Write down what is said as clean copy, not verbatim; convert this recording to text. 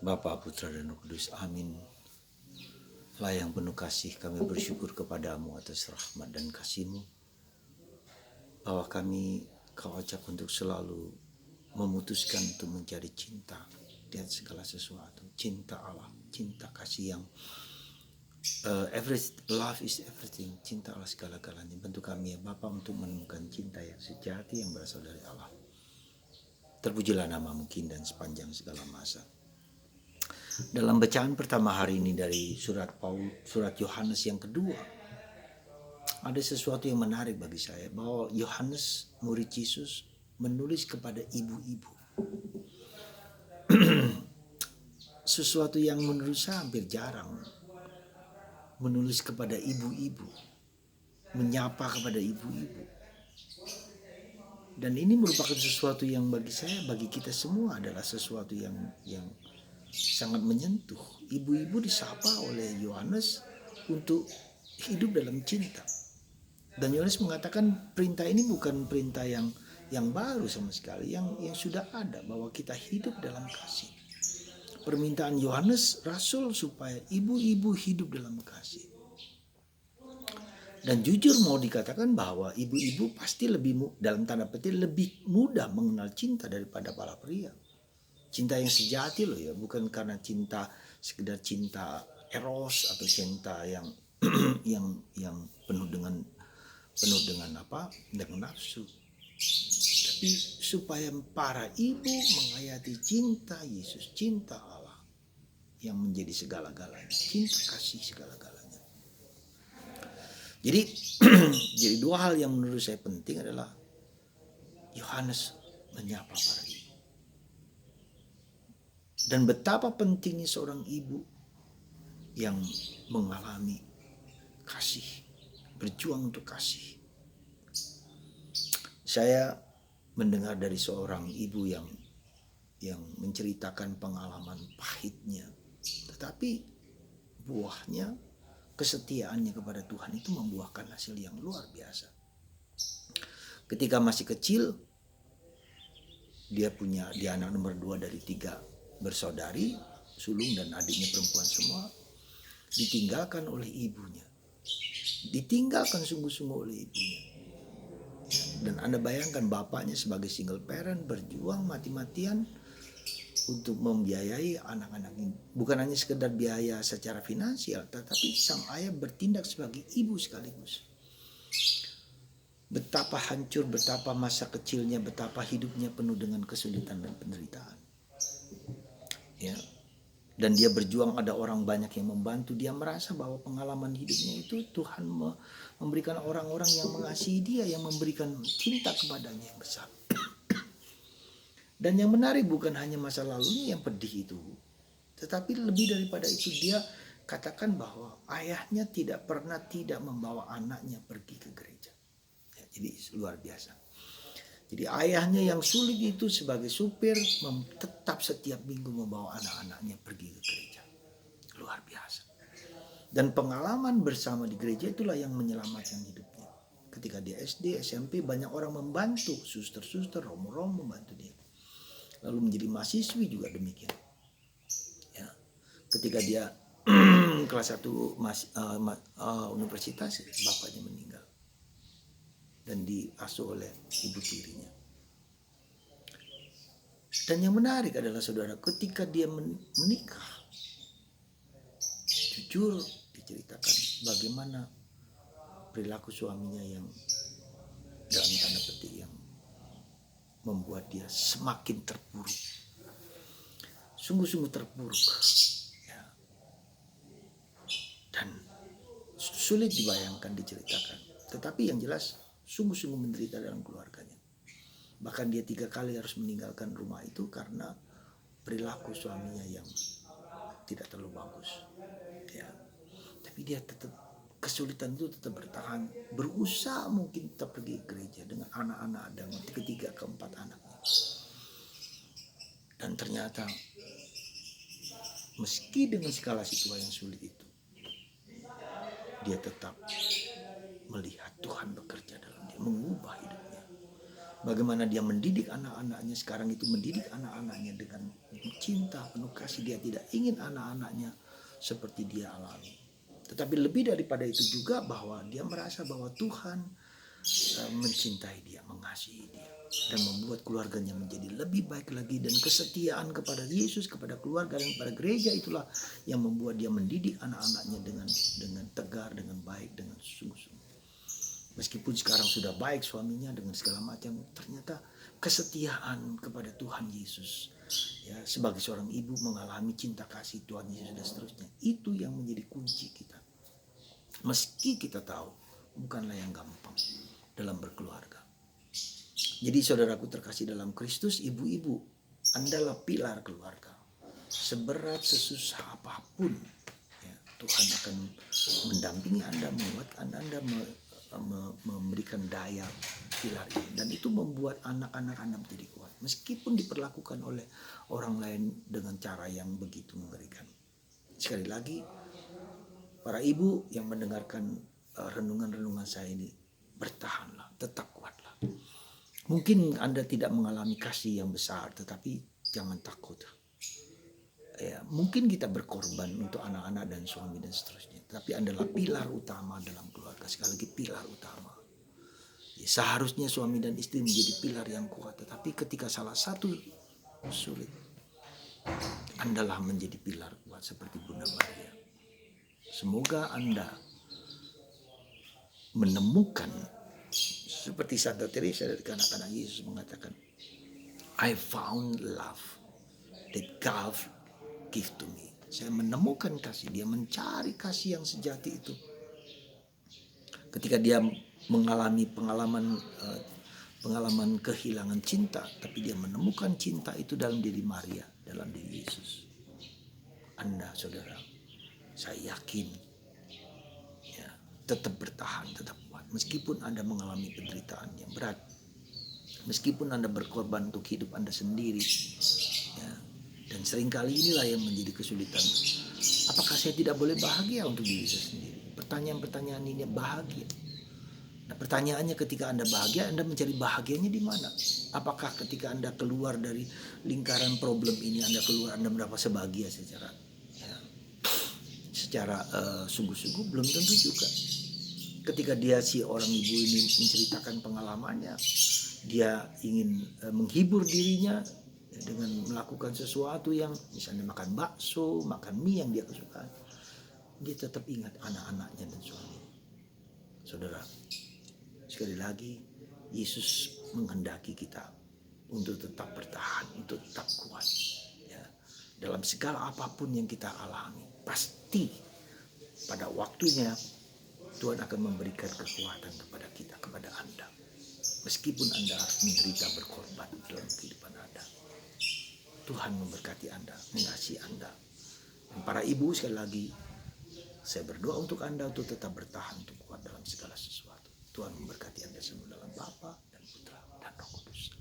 Bapa, Putra, dan Roh Kudus. Amin. Allah yang penuh kasih, kami bersyukur kepadamu atas rahmat dan kasih-Mu, bahwa kami Kau ajak untuk selalu memutuskan untuk mencari cinta di atas segala sesuatu. Cinta Allah, cinta kasih yang love is everything. Cinta Allah segala-galanya. Bantu kami ya Bapa untuk menemukan cinta yang sejati yang berasal dari Allah. Terpujilah nama-Mu dan sepanjang segala masa. Dalam bacaan pertama hari ini dari surat Yohanes yang kedua, ada sesuatu yang menarik bagi saya, bahwa Yohanes murid Yesus menulis kepada ibu-ibu. Sesuatu yang menurut saya hampir jarang, menulis kepada ibu-ibu, menyapa kepada ibu-ibu. Dan ini merupakan sesuatu yang bagi saya, bagi kita semua adalah sesuatu yang sangat menyentuh. Ibu-ibu disapa oleh Yohanes untuk hidup dalam cinta. Dan Yohanes mengatakan perintah ini bukan perintah yang baru sama sekali, yang sudah ada, bahwa kita hidup dalam kasih. Permintaan Yohanes Rasul supaya ibu-ibu hidup dalam kasih. Dan jujur mau dikatakan bahwa ibu-ibu pasti dalam tanda petik lebih mudah mengenal cinta daripada para pria. Cinta yang sejati loh ya, bukan karena cinta sekedar cinta eros atau cinta yang yang penuh dengan nafsu. Tapi supaya para ibu menghayati cinta Yesus, cinta Allah yang menjadi segala-galanya, cinta kasih segala-galanya. Jadi jadi dua hal yang menurut saya penting adalah Yohanes menyapa para ibu. Dan betapa pentingnya seorang ibu yang mengalami kasih, berjuang untuk kasih. Saya mendengar dari seorang ibu yang menceritakan pengalaman pahitnya, tetapi buahnya, kesetiaannya kepada Tuhan itu membuahkan hasil yang luar biasa. Ketika masih kecil, dia anak nomor 2 dari 3 bersaudari, sulung dan adiknya perempuan semua, ditinggalkan oleh ibunya. Ditinggalkan sungguh-sungguh oleh ibunya. Dan Anda bayangkan bapaknya sebagai single parent berjuang mati-matian untuk membiayai anak-anak ini. Bukan hanya sekedar biaya secara finansial, tetapi sang ayah bertindak sebagai ibu sekaligus. Betapa hancur, betapa masa kecilnya, betapa hidupnya penuh dengan kesulitan dan penderitaan. Ya. Dan dia berjuang, ada orang banyak yang membantu. Dia merasa bahwa pengalaman hidupnya itu Tuhan memberikan orang-orang yang mengasihi dia, yang memberikan cinta kepadanya yang besar. Dan yang menarik bukan hanya masa lalunya yang pedih itu, tetapi lebih daripada itu, dia katakan bahwa ayahnya tidak pernah tidak membawa anaknya pergi ke gereja. Ya, jadi luar biasa. Jadi ayahnya yang sulit itu sebagai supir tetap setiap minggu membawa anak-anaknya pergi ke gereja. Luar biasa. Dan pengalaman bersama di gereja itulah yang menyelamatkan hidupnya. Ketika dia SD, SMP, banyak orang membantu, suster-suster, romo-romo membantu dia. Lalu menjadi mahasiswi juga demikian. Ya. Ketika dia kelas 1 universitas, bapaknya meninggal dan diasuh oleh ibu tirinya. Dan yang menarik adalah saudara, ketika dia menikah, jujur diceritakan bagaimana perilaku suaminya yang dalam tanda petik yang membuat dia semakin terpuruk, sungguh-sungguh terpuruk, ya. Dan sulit dibayangkan, diceritakan. Tetapi yang jelas sungguh-sungguh menderita dalam keluarganya. Bahkan dia 3 kali harus meninggalkan rumah itu karena perilaku suaminya yang tidak terlalu bagus, ya. Tapi dia tetap, kesulitan itu tetap bertahan, berusaha mungkin tetap pergi ke gereja dengan anak-anak dan ketiga keempat anaknya. Dan ternyata meski dengan segala situasi yang sulit itu, dia tetap melihat Tuhan bekerja dalam dia, mengubah hidupnya. Bagaimana dia mendidik anak-anaknya, sekarang itu mendidik anak-anaknya dengan cinta, penuh kasih. Dia tidak ingin anak-anaknya seperti dia alami. Tetapi lebih daripada itu juga bahwa dia merasa bahwa Tuhan mencintai dia, mengasihi dia, dan membuat keluarganya menjadi lebih baik lagi. Dan kesetiaan kepada Yesus, kepada keluarga, dan kepada gereja itulah yang membuat dia mendidik anak-anaknya dengan tegar, dengan baik, dengan sungguh-sungguh. Meskipun sekarang sudah baik suaminya dengan segala macam, ternyata kesetiaan kepada Tuhan Yesus, ya, sebagai seorang ibu mengalami cinta kasih Tuhan Yesus dan seterusnya, itu yang menjadi kunci kita. Meski kita tahu bukanlah yang gampang dalam berkeluarga. Jadi saudaraku terkasih dalam Kristus, ibu-ibu, Andalah pilar keluarga. Seberat sesusah apapun, ya, Tuhan akan mendampingi Anda, menguatkan Anda, memberikan daya pilar ini, dan itu membuat anak-anak Anda menjadi kuat meskipun diperlakukan oleh orang lain dengan cara yang begitu mengerikan. Sekali lagi, para ibu yang mendengarkan renungan-renungan saya ini, bertahanlah, tetap kuatlah. Mungkin Anda tidak mengalami kasih yang besar, tetapi jangan takut. Ya, mungkin kita berkorban untuk anak-anak dan suami dan seterusnya, tapi adalah pilar utama dalam keluarga. Sekali lagi, pilar utama. Ya, seharusnya suami dan istri menjadi pilar yang kuat, tetapi ketika salah satu sulit, Andalah menjadi pilar kuat seperti Bunda Maria. Semoga Anda menemukan seperti Santa Teresa dari kanak-kanak Yesus mengatakan, I found love that God give to me. Saya menemukan kasih, dia mencari kasih yang sejati itu. Ketika dia mengalami pengalaman kehilangan cinta, tapi dia menemukan cinta itu dalam diri Maria, dalam diri Yesus. Anda, saudara, saya yakin, ya, tetap bertahan, tetap kuat, meskipun Anda mengalami penderitaan yang berat, meskipun Anda berkorban untuk hidup Anda sendiri, ya. Dan seringkali inilah yang menjadi kesulitan. Apakah saya tidak boleh bahagia untuk diri saya sendiri? Pertanyaan-pertanyaan ini bahagia. Nah, pertanyaannya, ketika Anda bahagia, Anda mencari bahagianya di mana? Apakah ketika Anda keluar dari lingkaran problem ini, Anda mendapat sebahagia secara sungguh-sungguh? Belum tentu juga. Ketika si orang ibu ini menceritakan pengalamannya, dia ingin menghibur dirinya dengan melakukan sesuatu yang misalnya makan bakso, makan mie yang dia kesukaan, dia tetap ingat anak-anaknya dan suaminya. Saudara, sekali lagi, Yesus menghendaki kita untuk tetap bertahan, untuk tetap kuat, ya. Dalam segala apapun yang kita alami, pasti pada waktunya Tuhan akan memberikan kekuatan kepada kita, kepada Anda. Meskipun Anda harus menderita, berkorban dalam kehidupan Anda, Tuhan memberkati Anda, mengasihi Anda. Dan para ibu, sekali lagi, saya berdoa untuk Anda untuk tetap bertahan, untuk kuat dalam segala sesuatu. Tuhan memberkati Anda semua dalam Bapa dan Putra dan Roh Kudus.